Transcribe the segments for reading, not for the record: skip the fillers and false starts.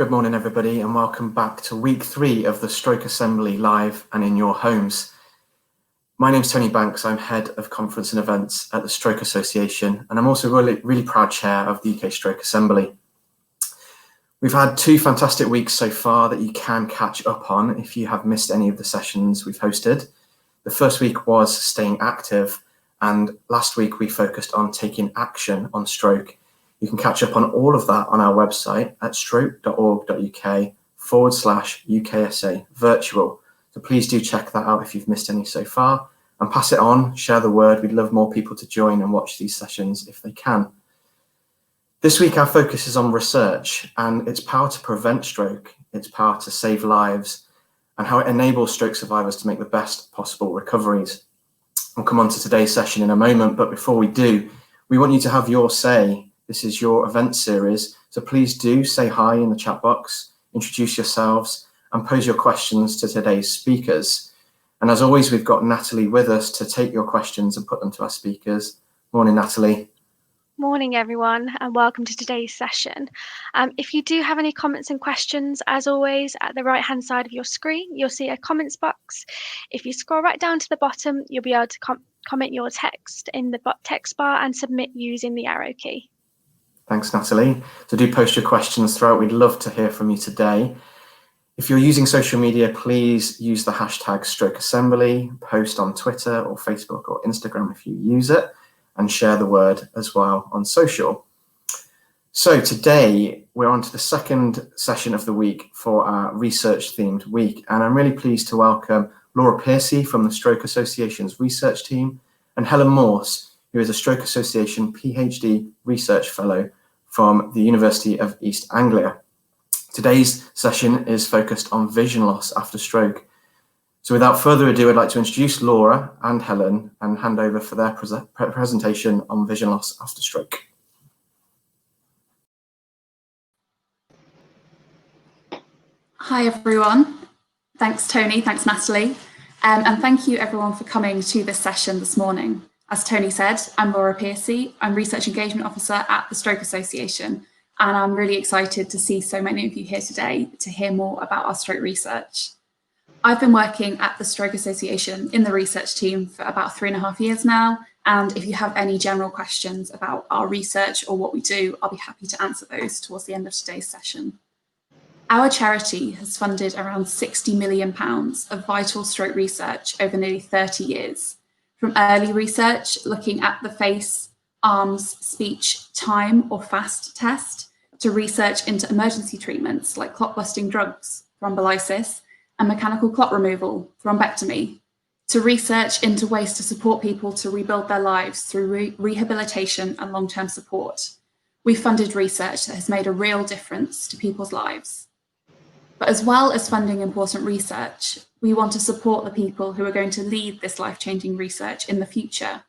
Good morning, everybody, and welcome back to week 3 of the Stroke Assembly live and in your homes. My name's Tony Banks. I'm head of conference and events at the Stroke Association, and I'm also really proud chair of the UK Stroke Assembly. We've had 2 fantastic weeks so far that you can catch up on if you have missed any of the sessions we've hosted. The first week was staying active, and last week we focused on taking action on stroke. You can catch up on all of that on our website at stroke.org.uk/UKSA virtual. So please do check that out if you've missed any so far, and pass it on, share the word. We'd love more people to join and watch these sessions if they can. This week our focus is on research and its power to prevent stroke, its power to save lives, and how it enables stroke survivors to make the best possible recoveries. We'll come on to today's session in a moment, but before we do, we want you to have your say. This is your event series, so please do say hi in the chat box, introduce yourselves, and pose your questions to today's speakers. And as always, we've got Natalie with us to take your questions and put them to our speakers. Morning, Natalie. Morning, everyone, and welcome to today's session. If you do have any comments and questions, as always, at the right-hand side of your screen, you'll see a comments box. If you scroll right down to the bottom, you'll be able to comment your text in the text bar and submit using the arrow key. Thanks, Natalie. So do post your questions throughout. We'd love to hear from you today. If you're using social media, please use the hashtag Stroke Assembly, post on Twitter or Facebook or Instagram if you use it, and share the word as well on social. So today we're on to the second session of the week for our research themed week, and I'm really pleased to welcome Laura Piercy from the Stroke Association's research team and Helen Morse, who is a Stroke Association PhD research fellow from the University of East Anglia. Today's session is focused on vision loss after stroke. So without further ado, I'd like to introduce Laura and Helen and hand over for their presentation on vision loss after stroke. Hi everyone. Thanks Tony, thanks Natalie, and thank you everyone for coming to this session this morning. As Tony said, I'm Laura Piercy. I'm Research Engagement Officer at the Stroke Association, and I'm really excited to see so many of you here today to hear more about our stroke research. I've been working at the Stroke Association in the research team for about 3.5 years now, and if you have any general questions about our research or what we do, I'll be happy to answer those towards the end of today's session. Our charity has funded around £60 million of vital stroke research over nearly 30 years, from early research looking at the face, arms, speech, time or FAST test, to research into emergency treatments like clot-busting drugs, thrombolysis, and mechanical clot removal, thrombectomy, to research into ways to support people to rebuild their lives through rehabilitation and long-term support. We've funded research that has made a real difference to people's lives. But as well as funding important research, we want to support the people who are going to lead this life-changing research in the future.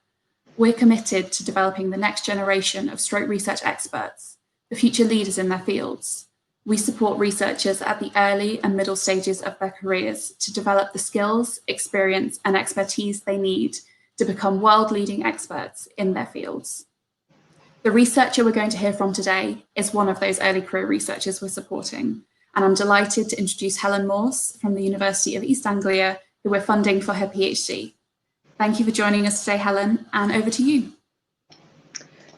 We're committed to developing the next generation of stroke research experts, the future leaders in their fields. We support researchers at the early and middle stages of their careers to develop the skills, experience, and expertise they need to become world-leading experts in their fields. The researcher we're going to hear from today is one of those early career researchers we're supporting, and I'm delighted to introduce Helen Morse from the University of East Anglia, who we're funding for her PhD. Thank you for joining us today, Helen, and over to you.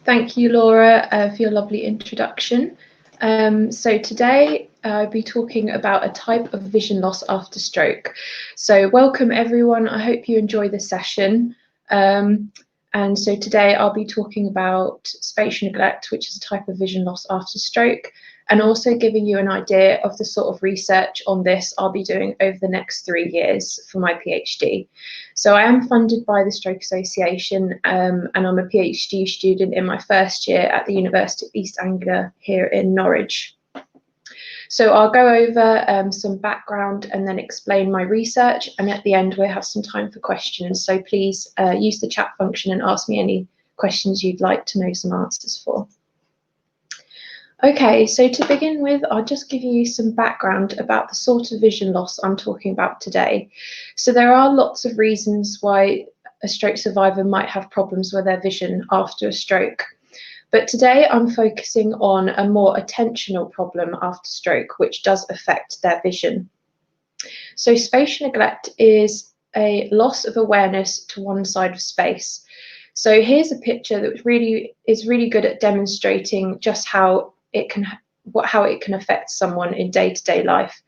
Thank you, Laura, for your lovely introduction. So today I'll be talking about a type of vision loss after stroke. So welcome everyone, I hope you enjoy the session. And so today I'll be talking about spatial neglect, which is a type of vision loss after stroke, and also giving you an idea of the sort of research on this I'll be doing over the next 3 years for my PhD. So I am funded by the Stroke Association, and I'm a PhD student in my first year at the University of East Anglia here in Norwich. So I'll go over some background and then explain my research, and at the end we'll have some time for questions. So please use the chat function and ask me any questions you'd like to know some answers for. Okay, so to begin with, I'll just give you some background about the sort of vision loss I'm talking about today. So there are lots of reasons why a stroke survivor might have problems with their vision after a stroke. But today I'm focusing on a more attentional problem after stroke, which does affect their vision. So spatial neglect is a loss of awareness to one side of space. So here's a picture that is really good at demonstrating just how it can affect someone in day-to-day life.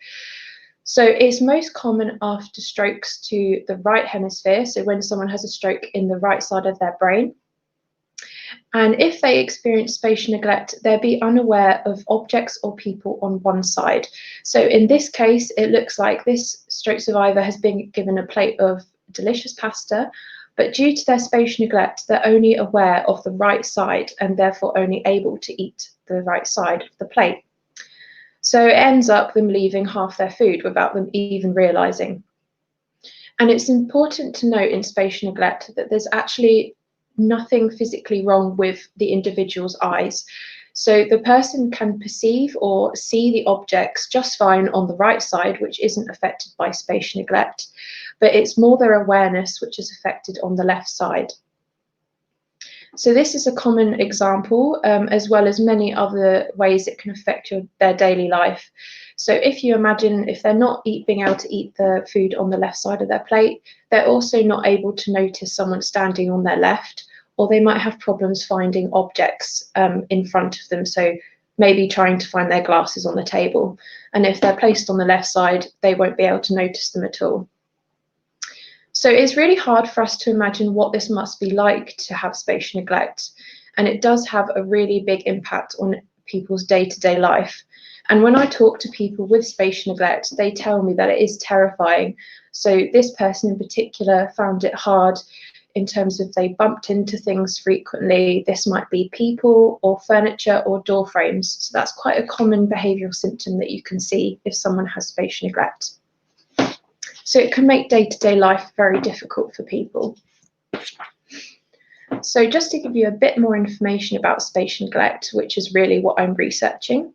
So it's most common after strokes to the right hemisphere, so when someone has a stroke in the right side of their brain. And if they experience spatial neglect, they'll be unaware of objects or people on one side. So in this case, it looks like this stroke survivor has been given a plate of delicious pasta, but due to their spatial neglect, they're only aware of the right side and therefore only able to eat the right side of the plate. So it ends up them leaving half their food without them even realizing. And it's important to note in spatial neglect that there's actually nothing physically wrong with the individual's eyes. So the person can perceive or see the objects just fine on the right side, which isn't affected by spatial neglect, but it's more their awareness which is affected on the left side. So this is a common example, as well as many other ways it can affect their daily life. So if you imagine if they're not being able to eat the food on the left side of their plate, they're also not able to notice someone standing on their left, or they might have problems finding objects in front of them. So maybe trying to find their glasses on the table. And if they're placed on the left side, they won't be able to notice them at all. So it's really hard for us to imagine what this must be like to have spatial neglect. And it does have a really big impact on people's day-to-day life. And when I talk to people with spatial neglect, they tell me that it is terrifying. So this person in particular found it hard in terms of they bumped into things frequently. This might be people or furniture or door frames. So that's quite a common behavioural symptom that you can see if someone has spatial neglect. So it can make day-to-day life very difficult for people. So just to give you a bit more information about spatial neglect, which is really what I'm researching,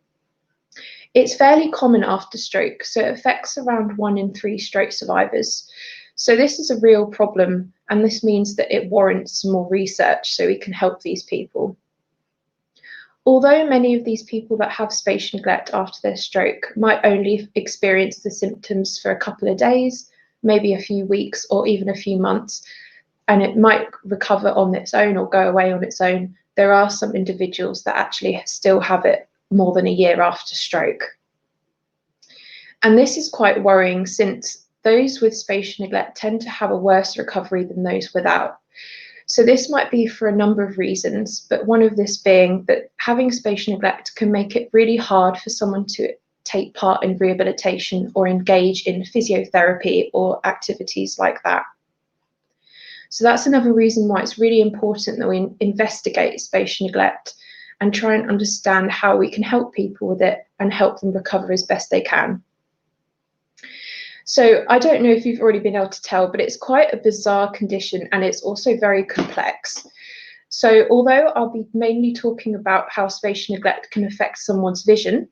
it's fairly common after stroke, so it affects around 1 in 3 stroke survivors. So this is a real problem, and this means that it warrants more research so we can help these people. Although many of these people that have spatial neglect after their stroke might only experience the symptoms for a couple of days, maybe a few weeks or even a few months, and it might recover on its own or go away on its own, there are some individuals that actually still have it more than a year after stroke. And this is quite worrying since those with spatial neglect tend to have a worse recovery than those without. So this might be for a number of reasons, but one of this being that having spatial neglect can make it really hard for someone to take part in rehabilitation or engage in physiotherapy or activities like that. So that's another reason why it's really important that we investigate spatial neglect and try and understand how we can help people with it and help them recover as best they can. So I don't know if you've already been able to tell, but it's quite a bizarre condition and it's also very complex. So although I'll be mainly talking about how spatial neglect can affect someone's vision,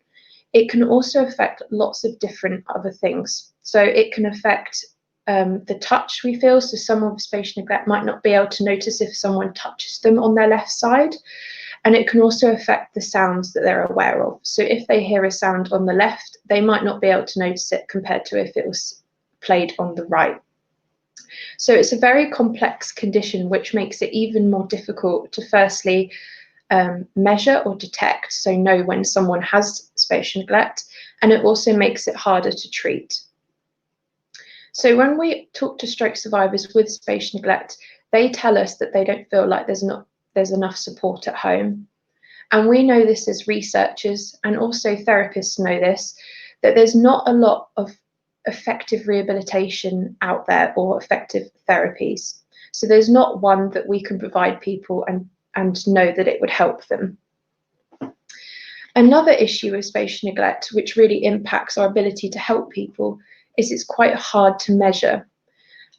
it can also affect lots of different other things. So it can affect the touch we feel. So someone with spatial neglect might not be able to notice if someone touches them on their left side. And it can also affect the sounds that they're aware of. So if they hear a sound on the left, they might not be able to notice it compared to if it was played on the right. So it's a very complex condition, which makes it even more difficult to firstly measure or detect, so know when someone has spatial neglect, and it also makes it harder to treat. So when we talk to stroke survivors with spatial neglect, they tell us that they don't feel like there's enough support at home. And we know this as researchers, and also therapists know this, that there's not a lot of effective rehabilitation out there or effective therapies. So there's not one that we can provide people and know that it would help them. Another issue with spatial neglect, which really impacts our ability to help people, is it's quite hard to measure.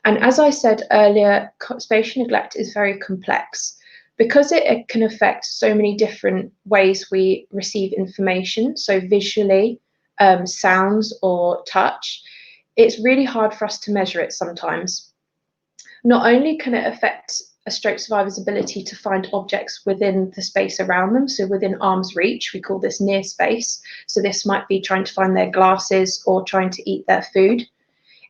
And as I said earlier, spatial neglect is very complex. Because it can affect so many different ways we receive information, so visually, sounds or touch, it's really hard for us to measure it sometimes. Not only can it affect a stroke survivor's ability to find objects within the space around them, so within arm's reach. We call this near space. So this might be trying to find their glasses or trying to eat their food.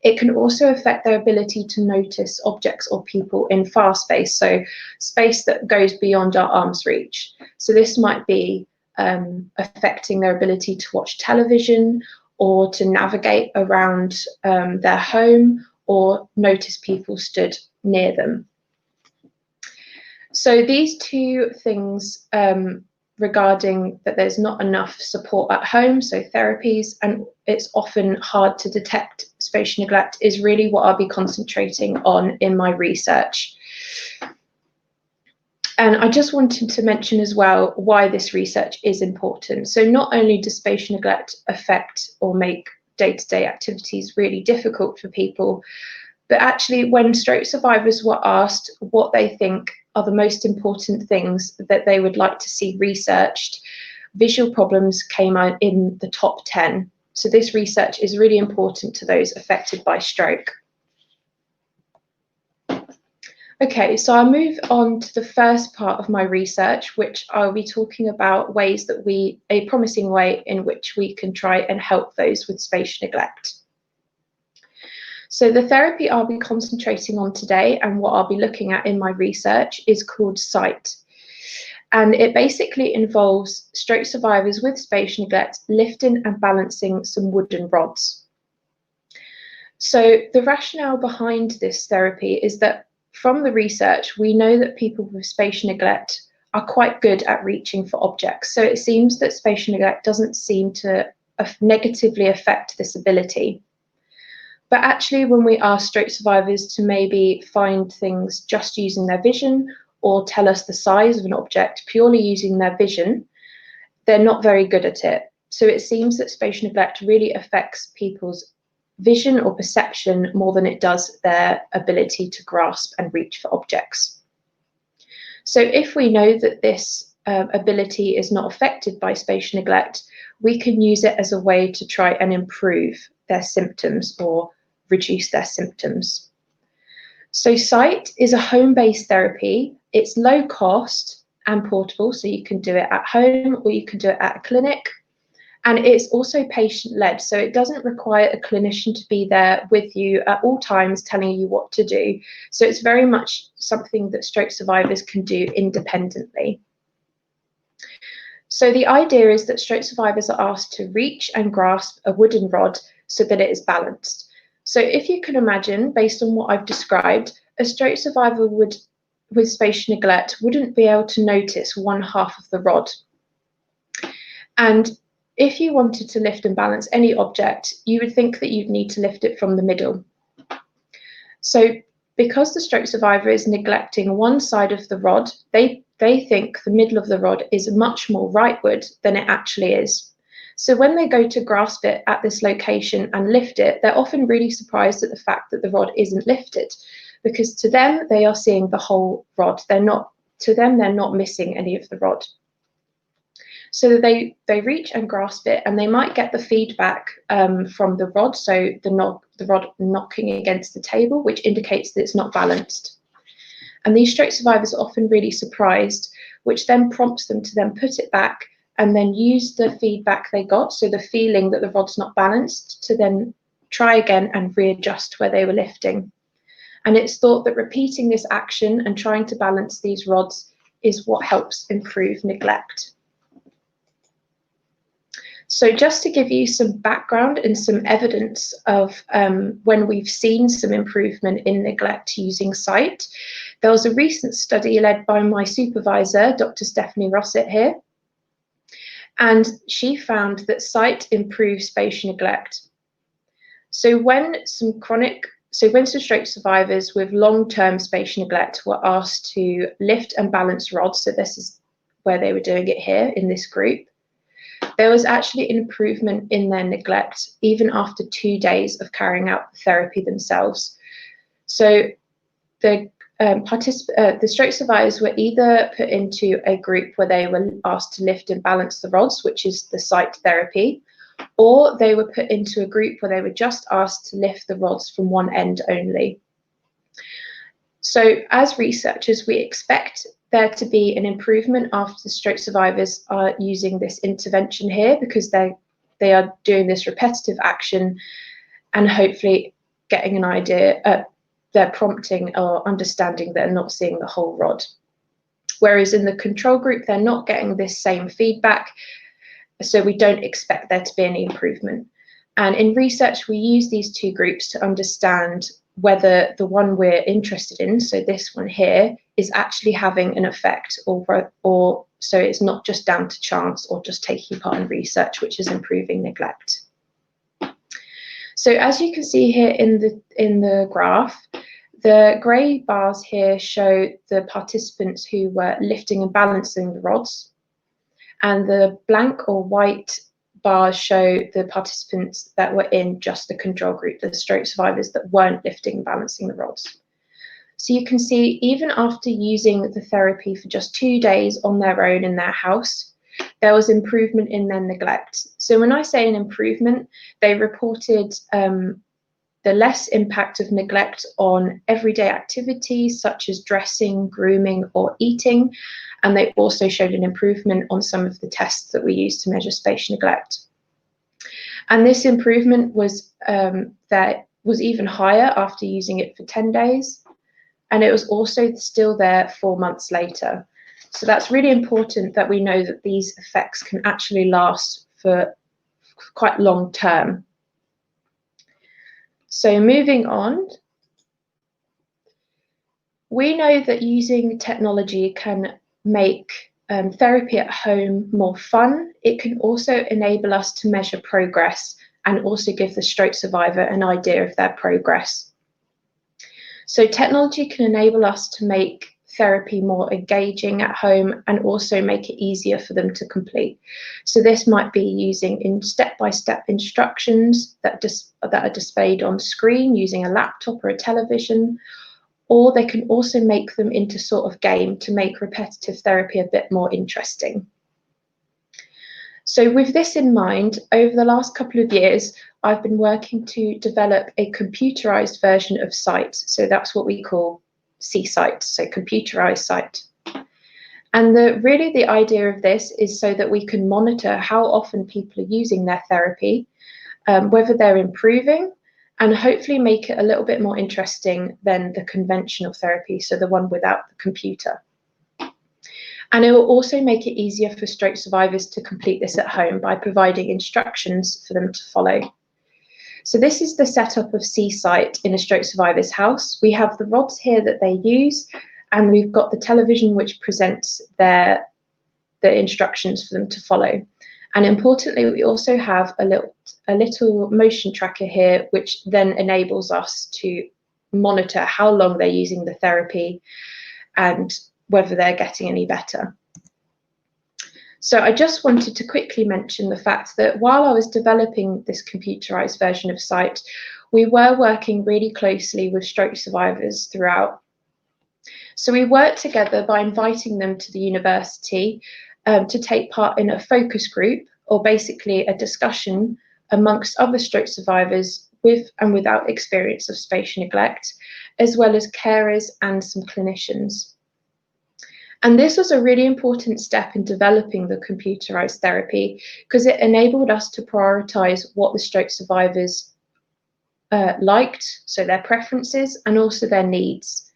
It can also affect their ability to notice objects or people in far space, so space that goes beyond our arm's reach. So this might be affecting their ability to watch television or to navigate around their home or notice people stood near them. So these two things regarding that there's not enough support at home, so therapies, and it's often hard to detect spatial neglect, is really what I'll be concentrating on in my research. And I just wanted to mention as well why this research is important. So not only does spatial neglect affect or make day-to-day activities really difficult for people, but actually when stroke survivors were asked what they think are the most important things that they would like to see researched, visual problems came out in the top 10. So this research is really important to those affected by stroke. Okay, so I'll move on to the first part of my research, which I'll be talking about ways that a promising way in which we can try and help those with spatial neglect. So the therapy I'll be concentrating on today and what I'll be looking at in my research is called SIGHT. And it basically involves stroke survivors with spatial neglect lifting and balancing some wooden rods. So the rationale behind this therapy is that from the research, we know that people with spatial neglect are quite good at reaching for objects. So it seems that spatial neglect doesn't seem to negatively affect this ability. But actually, when we ask stroke survivors to maybe find things just using their vision or tell us the size of an object purely using their vision, they're not very good at it. So it seems that spatial neglect really affects people's vision or perception more than it does their ability to grasp and reach for objects. So if we know that this ability is not affected by spatial neglect, we can use it as a way to try and improve their symptoms or reduce their symptoms. So SIGHT is a home-based therapy. It's low cost and portable, so you can do it at home or you can do it at a clinic. And it's also patient-led, so it doesn't require a clinician to be there with you at all times telling you what to do. So it's very much something that stroke survivors can do independently. So the idea is that stroke survivors are asked to reach and grasp a wooden rod so that it is balanced. So if you can imagine, based on what I've described, a stroke survivor with spatial neglect wouldn't be able to notice one half of the rod. And if you wanted to lift and balance any object, you would think that you'd need to lift it from the middle. So because the stroke survivor is neglecting one side of the rod, they think the middle of the rod is much more rightward than it actually is. So when they go to grasp it at this location and lift it, they're often really surprised at the fact that the rod isn't lifted, because to them, they are seeing the whole rod. They're not missing any of the rod. So they reach and grasp it, and they might get the feedback from the rod, so the rod knocking against the table, which indicates that it's not balanced. And these stroke survivors are often really surprised, which then prompts them to then put it back and then use the feedback they got, so the feeling that the rod's not balanced, to then try again and readjust where they were lifting. And it's thought that repeating this action and trying to balance these rods is what helps improve neglect. So just to give you some background and some evidence of when we've seen some improvement in neglect using SIGHT, there was a recent study led by my supervisor, Dr. Stephanie Rossett here, and she found that SIGHT improves spatial neglect. So when some stroke survivors with long-term spatial neglect were asked to lift and balance rods, so this is where they were doing it here in this group, there was actually an improvement in their neglect even after 2 days of carrying out the therapy themselves. So the stroke survivors were either put into a group where they were asked to lift and balance the rods, which is the SIGHT therapy, or they were put into a group where they were just asked to lift the rods from one end only. So as researchers, we expect there to be an improvement after stroke survivors are using this intervention here, because they are doing this repetitive action and hopefully getting an idea, they're prompting or understanding they're not seeing the whole rod. Whereas in the control group, they're not getting this same feedback, so we don't expect there to be any improvement. And in research, we use these two groups to understand whether the one we're interested in, so this one here, is actually having an effect, or so it's not just down to chance or just taking part in research, which is improving neglect. So as you can see here in the graph, the grey bars here show the participants who were lifting and balancing the rods, and the blank or white bars show the participants that were in just the control group, the stroke survivors that weren't lifting and balancing the rods. So you can see even after using the therapy for just 2 days on their own in their house, there was improvement in their neglect. So when I say an improvement, they reported the less impact of neglect on everyday activities such as dressing, grooming, or eating. And they also showed an improvement on some of the tests that we use to measure spatial neglect. And this improvement was even higher after using it for 10 days. And it was also still there 4 months later. So that's really important that we know that these effects can actually last for quite long term. So moving on, we know that using technology can make therapy at home more fun. It can also enable us to measure progress and also give the stroke survivor an idea of their progress. So technology can enable us to make therapy more engaging at home and also make it easier for them to complete. So this might be using step-by-step instructions that are displayed on screen using a laptop or a television, or they can also make them into sort of game to make repetitive therapy a bit more interesting. So with this in mind, over the last couple of years, I've been working to develop a computerized version of Sight. So that's what we call C-Sight, so computerized Sight. And really the idea of this is so that we can monitor how often people are using their therapy, whether they're improving, and hopefully make it a little bit more interesting than the conventional therapy, so the one without the computer. And it will also make it easier for stroke survivors to complete this at home by providing instructions for them to follow. So this is the setup of C-Sight in a stroke survivor's house. We have the rods here that they use, and we've got the television which presents the instructions for them to follow. And importantly, we also have a little motion tracker here, which then enables us to monitor how long they're using the therapy and whether they're getting any better. So I just wanted to quickly mention the fact that while I was developing this computerized version of Sight, we were working really closely with stroke survivors throughout. So we worked together by inviting them to the university to take part in a focus group, or basically a discussion amongst other stroke survivors with and without experience of spatial neglect, as well as carers and some clinicians. And this was a really important step in developing the computerized therapy, because it enabled us to prioritize what the stroke survivors liked, so their preferences and also their needs.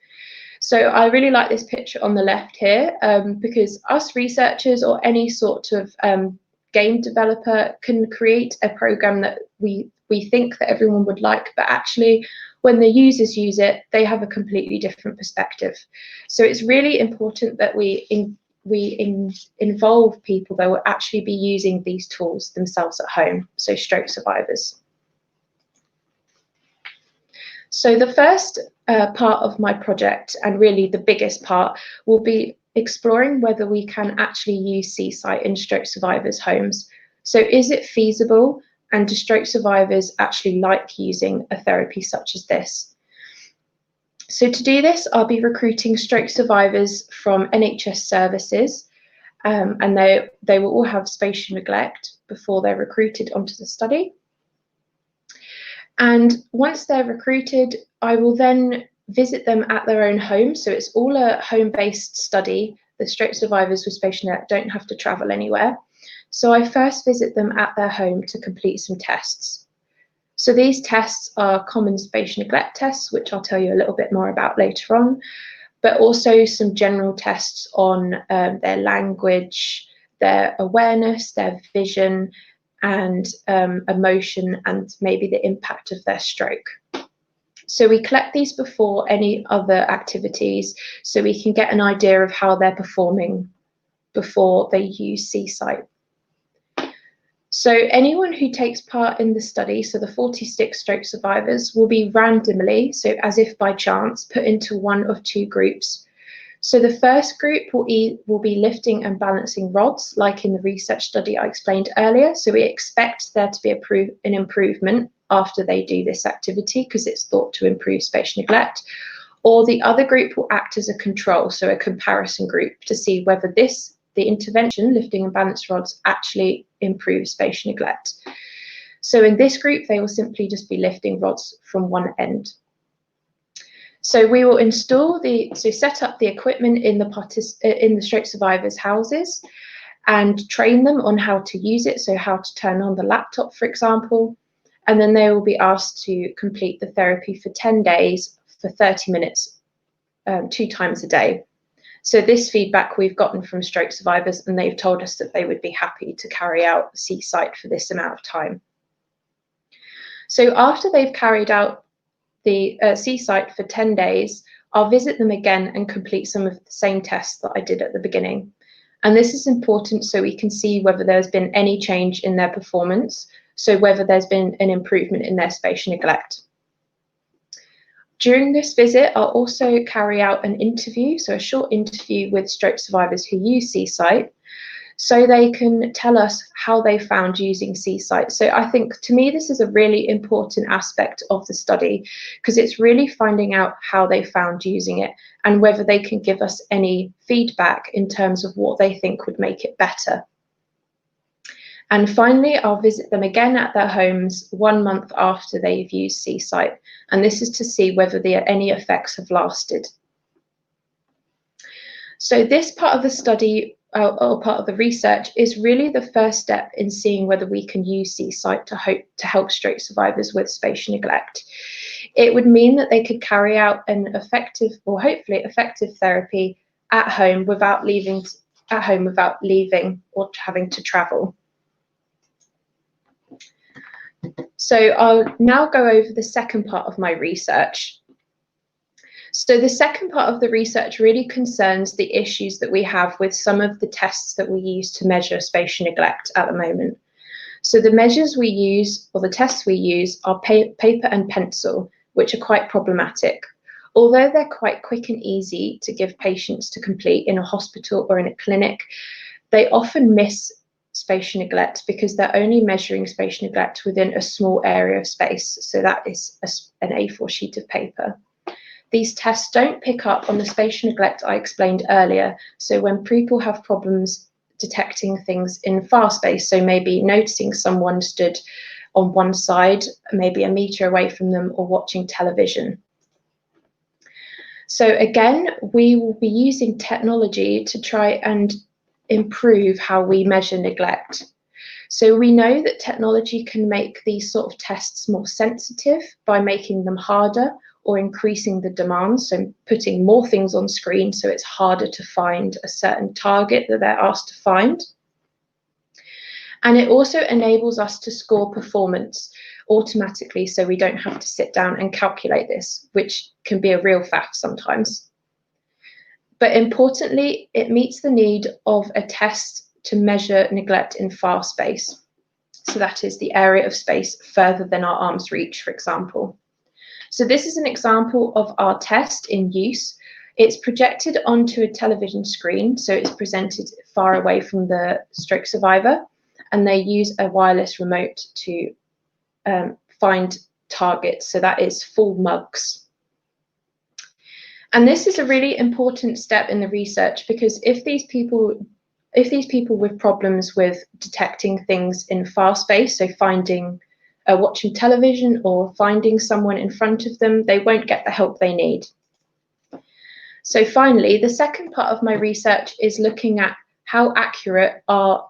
So I really like this picture on the left here, because us researchers or any sort of game developer can create a program that we think that everyone would like, but actually when the users use it, they have a completely different perspective. So it's really important that we involve people that will actually be using these tools themselves at home, so stroke survivors. So the first part of my project, and really the biggest part, will be exploring whether we can actually use C-Sight in stroke survivors' homes. So is it feasible, and do stroke survivors actually like using a therapy such as this? So to do this, I'll be recruiting stroke survivors from NHS services, and they will all have spatial neglect before they're recruited onto the study. And once they're recruited, I will then visit them at their own home. So it's all a home-based study. The stroke survivors with spatial neglect don't have to travel anywhere. So I first visit them at their home to complete some tests. So these tests are common spatial neglect tests, which I'll tell you a little bit more about later on, but also some general tests on their language, their awareness, their vision, and emotion, and maybe the impact of their stroke. So we collect these before any other activities, so we can get an idea of how they're performing before they use C-Sight. So anyone who takes part in the study, so the 46 stroke survivors, will be randomly, so as if by chance, put into one of two groups. So the first group will be lifting and balancing rods, like in the research study I explained earlier. So we expect there to be an improvement after they do this activity, because it's thought to improve spatial neglect. Or the other group will act as a control, so a comparison group, to see whether the intervention, lifting and balance rods, actually improves spatial neglect. So in this group, they will simply just be lifting rods from one end. So we will set up the equipment in the stroke survivors' houses and train them on how to use it, so how to turn on the laptop, for example. And then they will be asked to complete the therapy for 10 days for 30 minutes, 2 times a day. So this feedback we've gotten from stroke survivors, and they've told us that they would be happy to carry out C-Sight for this amount of time. So after they've carried out the C-Sight for 10 days, I'll visit them again and complete some of the same tests that I did at the beginning. And this is important so we can see whether there's been any change in their performance, so whether there's been an improvement in their spatial neglect. During this visit, I'll also carry out an interview, so a short interview with stroke survivors who use C-Sight, so they can tell us how they found using C-Sight. So I think, to me, this is a really important aspect of the study, because it's really finding out how they found using it and whether they can give us any feedback in terms of what they think would make it better. And finally, I'll visit them again at their homes 1 month after they've used C-Sight, and this is to see whether any effects have lasted. So this part of the study, or part of the research, is really the first step in seeing whether we can use C-Sight to help stroke survivors with spatial neglect. It would mean that they could carry out an effective, or hopefully effective, therapy at home without leaving or having to travel. So I'll now go over the second part of my research. So the second part of the research really concerns the issues that we have with some of the tests that we use to measure spatial neglect at the moment. So the measures we use, or the tests we use, are paper and pencil, which are quite problematic. Although they're quite quick and easy to give patients to complete in a hospital or in a clinic, they often miss spatial neglect because they're only measuring spatial neglect within a small area of space. So that is an A4 sheet of paper. These tests don't pick up on the spatial neglect I explained earlier. So when people have problems detecting things in far space, so maybe noticing someone stood on one side, maybe a meter away from them, or watching television. So again, we will be using technology to try and improve how we measure neglect. So we know that technology can make these sort of tests more sensitive by making them harder or increasing the demand, so putting more things on screen so it's harder to find a certain target that they're asked to find. And it also enables us to score performance automatically, so we don't have to sit down and calculate this, which can be a real faff sometimes. But importantly, it meets the need of a test to measure neglect in far space. So that is the area of space further than our arm's reach, for example. So this is an example of our test in use. It's projected onto a television screen, so it's presented far away from the stroke survivor, and they use a wireless remote to find targets, so that is full mugs. And this is a really important step in the research, because if these people with problems with detecting things in far space, so finding watching television or finding someone in front of them, they won't get the help they need. So finally, the second part of my research is looking at how accurate our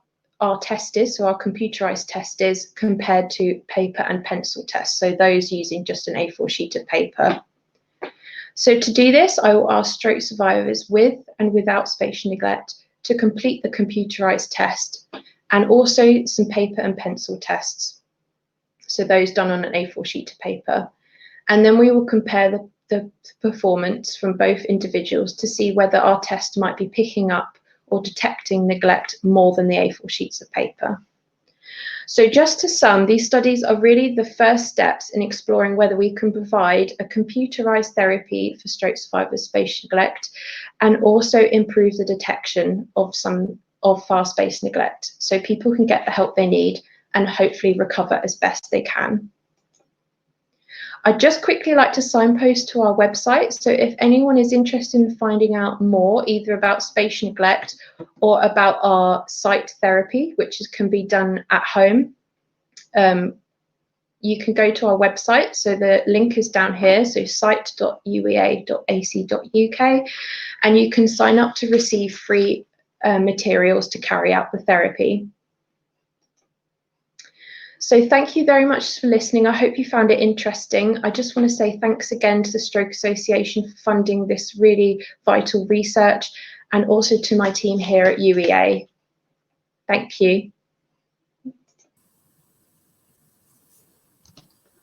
test is, so our computerized test is, compared to paper and pencil tests, so those using just an A4 sheet of paper. So to do this, I will ask stroke survivors with and without spatial neglect to complete the computerized test, and also some paper and pencil tests, so those done on an A4 sheet of paper. And then we will compare the performance from both individuals to see whether our test might be picking up or detecting neglect more than the A4 sheets of paper. So just to sum, these studies are really the first steps in exploring whether we can provide a computerized therapy for stroke survivors' spatial neglect, and also improve the detection of fast-paced neglect, so people can get the help they need and hopefully recover as best they can. I'd just quickly like to signpost to our website, so if anyone is interested in finding out more, either about spatial neglect or about our sight therapy, which can be done at home, you can go to our website. So the link is down here, so sight.uea.ac.uk, and you can sign up to receive free materials to carry out the therapy. So thank you very much for listening. I hope you found it interesting. I just want to say thanks again to the Stroke Association for funding this really vital research, and also to my team here at UEA. Thank you.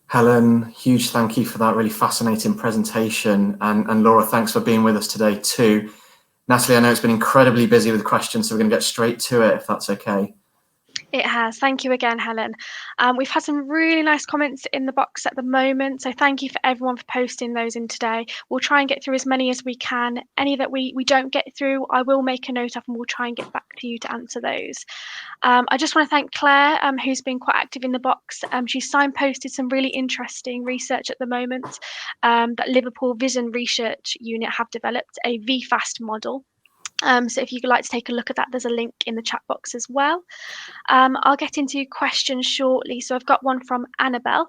Helen, huge thank you for that really fascinating presentation. And Laura, thanks for being with us today too. Natalie, I know it's been incredibly busy with questions, so we're going to get straight to it, if that's okay. It has. Thank you again, Helen. We've had some really nice comments in the box at the moment, so thank you for everyone for posting those in today. We'll try and get through as many as we can. Any that we don't get through, I will make a note of, and we'll try and get back to you to answer those. I just want to thank Claire, who's been quite active in the box. She's signposted some really interesting research at the moment that Liverpool Vision Research Unit have developed, a VFAST model. So if you'd like to take a look at that, there's a link in the chat box as well. I'll get into questions shortly. So I've got one from Annabelle.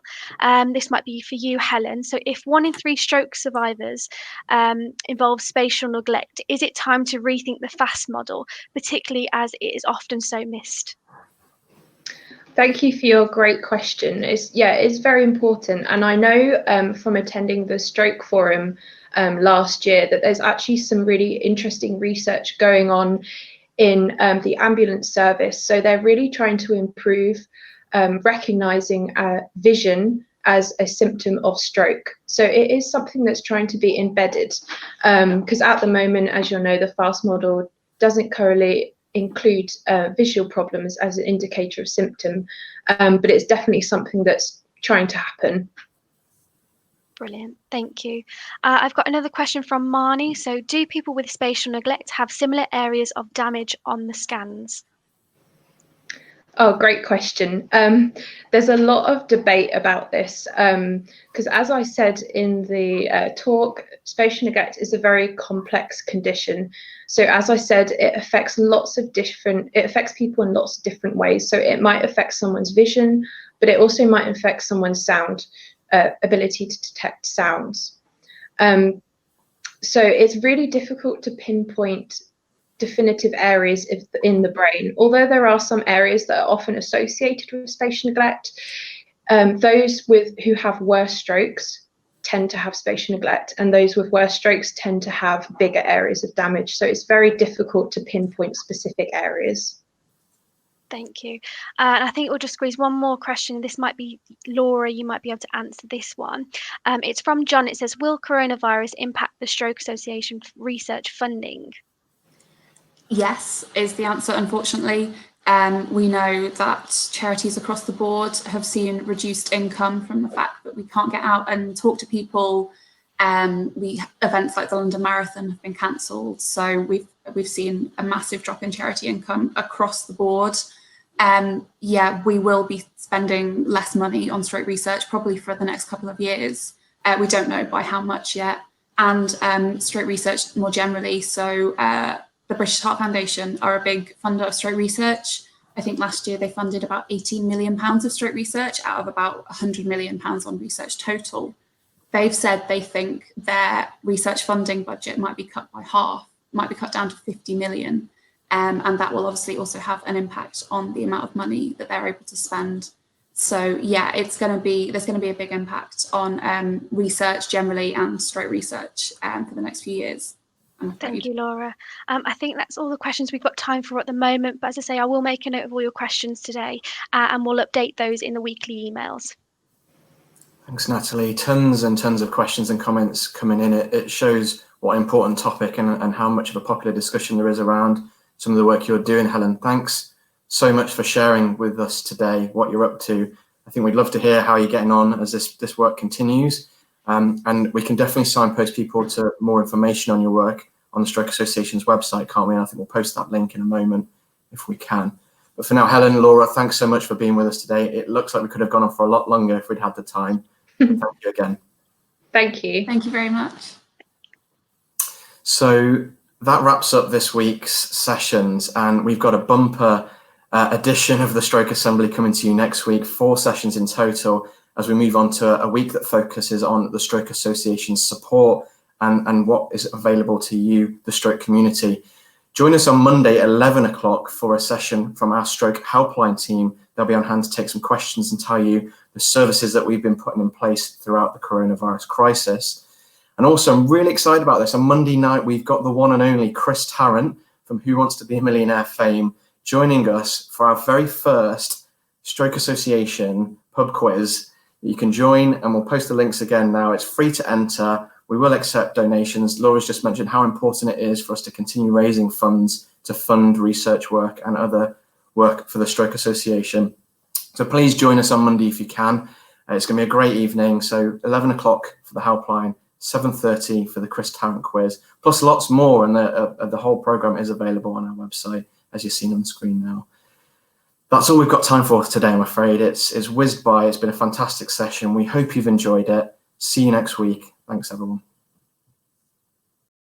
This might be for you, Helen. So if 1 in 3 stroke survivors involves spatial neglect, is it time to rethink the FAST model, particularly as it is often so missed? Thank you for your great question. It's very important. And I know from attending the Stroke Forum last year that there's actually some really interesting research going on in the ambulance service. So they're really trying to improve recognising vision as a symptom of stroke. So it is something that's trying to be embedded, because at the moment, as you'll know, the FAST model doesn't correlate include visual problems as an indicator of symptom, but it's definitely something that's trying to happen. Brilliant, thank you. I've got another question from Marnie. So do people with spatial neglect have similar areas of damage on the scans? Oh, great question. There's a lot of debate about this, because as I said in the talk, spatial neglect is a very complex condition. So as I said, it affects people in lots of different ways. So it might affect someone's vision, but it also might affect someone's sound, ability to detect sounds. So it's really difficult to pinpoint definitive areas in the brain, although there are some areas that are often associated with spatial neglect. Those who have worse strokes tend to have spatial neglect, and those with worse strokes tend to have bigger areas of damage. So it's very difficult to pinpoint specific areas. Thank you. And I think we'll just squeeze one more question. This might be Laura, you might be able to answer this one. It's from John. It says, will coronavirus impact the Stroke Association research funding? Yes, is the answer, unfortunately. We know that charities across the board have seen reduced income from the fact that we can't get out and talk to people. Events like the London Marathon have been cancelled, so we've seen a massive drop in charity income across the board. Yeah, we will be spending less money on stroke research probably for the next couple of years. We don't know by how much yet, and stroke research more generally. So the British Heart Foundation are a big funder of stroke research, I think last year they funded about £18 million of stroke research out of about £100 million on research total. They've said they think their research funding budget might be cut by half, might be cut down to 50 million. And that will obviously also have an impact on the amount of money that they're able to spend. So yeah, there's going to be a big impact on research generally and stroke research for the next few years. Thank you, Laura. I think that's all the questions we've got time for at the moment. But as I say, I will make a note of all your questions today and we'll update those in the weekly emails. Thanks, Natalie. Tons and tons of questions and comments coming in. It shows what an important topic and how much of a popular discussion there is around some of the work you're doing, Helen. Thanks so much for sharing with us today what you're up to. I think we'd love to hear how you're getting on as this work continues. And we can definitely signpost people to more information on your work on the Stroke Association's website, can't we? And I think we'll post that link in a moment if we can. But for now, Helen, Laura, thanks so much for being with us today. It looks like we could have gone on for a lot longer if we'd had the time. Thank you again. Thank you. Thank you very much. So that wraps up this week's sessions, and we've got a bumper edition of the Stroke Assembly coming to you next week, 4 sessions in total, as we move on to a week that focuses on the Stroke Association's support and what is available to you, the stroke community. Join us on Monday at 11 o'clock for a session from our stroke helpline team. They'll be on hand to take some questions and tell you the services that we've been putting in place throughout the coronavirus crisis. And also, I'm really excited about this. On Monday night, we've got the one and only Chris Tarrant from Who Wants to Be a Millionaire fame joining us for our very first Stroke Association pub quiz that you can join, and we'll post the links again now. It's free to enter. We will accept donations. Laura's just mentioned how important it is for us to continue raising funds to fund research work and other work for the Stroke Association. So please join us on Monday if you can. It's going to be a great evening. So 11 o'clock for the helpline, 7:30 for the Chris Tarrant quiz, plus lots more. And the whole program is available on our website, as you've seen on the screen now. That's all we've got time for today, I'm afraid. It's whizzed by. It's been a fantastic session. We hope you've enjoyed it. See you next week. Thanks, everyone.